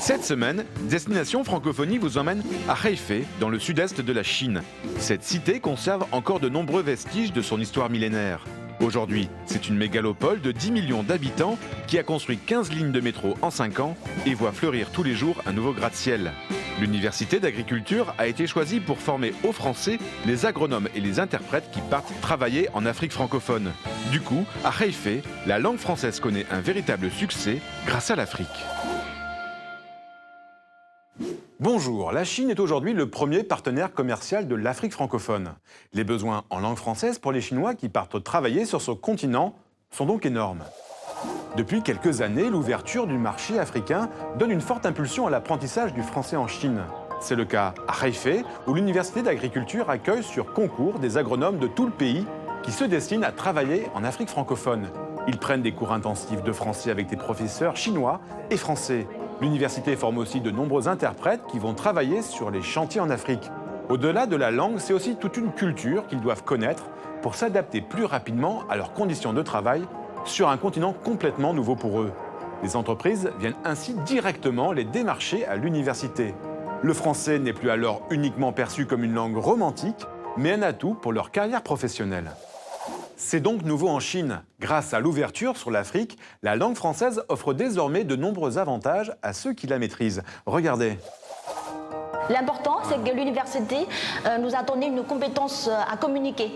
Cette semaine, Destination Francophonie vous emmène à Hefei, dans le sud-est de la Chine. Cette cité conserve encore de nombreux vestiges de son histoire millénaire. Aujourd'hui, c'est une mégalopole de 10 millions d'habitants qui a construit 15 lignes de métro en 5 ans et voit fleurir tous les jours un nouveau gratte-ciel. L'université d'agriculture a été choisie pour former aux Français les agronomes et les interprètes qui partent travailler en Afrique francophone. Du coup, à Hefei, la langue française connaît un véritable succès grâce à l'Afrique. Bonjour, la Chine est aujourd'hui le premier partenaire commercial de l'Afrique francophone. Les besoins en langue française pour les Chinois qui partent travailler sur ce continent sont donc énormes. Depuis quelques années, l'ouverture du marché africain donne une forte impulsion à l'apprentissage du français en Chine. C'est le cas à Hefei, où l'université d'agriculture accueille sur concours des agronomes de tout le pays qui se destinent à travailler en Afrique francophone. Ils prennent des cours intensifs de français avec des professeurs chinois et français. L'université forme aussi de nombreux interprètes qui vont travailler sur les chantiers en Afrique. Au-delà de la langue, c'est aussi toute une culture qu'ils doivent connaître pour s'adapter plus rapidement à leurs conditions de travail sur un continent complètement nouveau pour eux. Les entreprises viennent ainsi directement les démarcher à l'université. Le français n'est plus alors uniquement perçu comme une langue romantique, mais un atout pour leur carrière professionnelle. C'est donc nouveau en Chine. Grâce à l'ouverture sur l'Afrique, la langue française offre désormais de nombreux avantages à ceux qui la maîtrisent. Regardez. L'important, c'est que l'université nous a donné une compétence à communiquer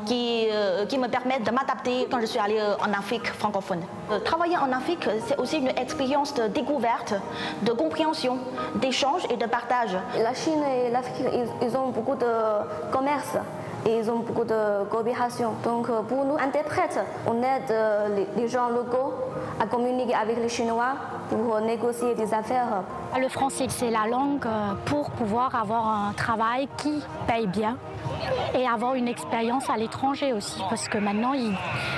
qui me permet de m'adapter quand je suis allée en Afrique francophone. Travailler en Afrique, c'est aussi une expérience de découverte, de compréhension, d'échange et de partage. La Chine et l'Afrique, ils ont beaucoup de commerce. Et ils ont beaucoup de coopération. Donc pour nous, interprètes, on aide les gens locaux à communiquer avec les Chinois pour négocier des affaires. Le français, c'est la langue pour pouvoir avoir un travail qui paye bien et avoir une expérience à l'étranger aussi. Parce que maintenant,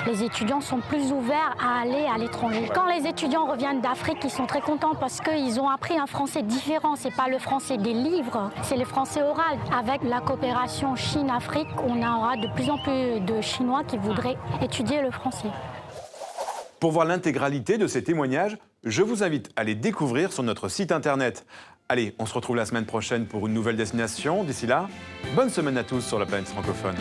les étudiants sont plus ouverts à aller à l'étranger. Quand les étudiants reviennent d'Afrique, ils sont très contents parce qu'ils ont appris un français différent. Ce n'est pas le français des livres, c'est le français oral. Avec la coopération Chine-Afrique, on aura de plus en plus de Chinois qui voudraient étudier le français. Pour voir l'intégralité de ces témoignages, je vous invite à les découvrir sur notre site internet. Allez, on se retrouve la semaine prochaine pour une nouvelle destination. D'ici là, bonne semaine à tous sur la planète francophone.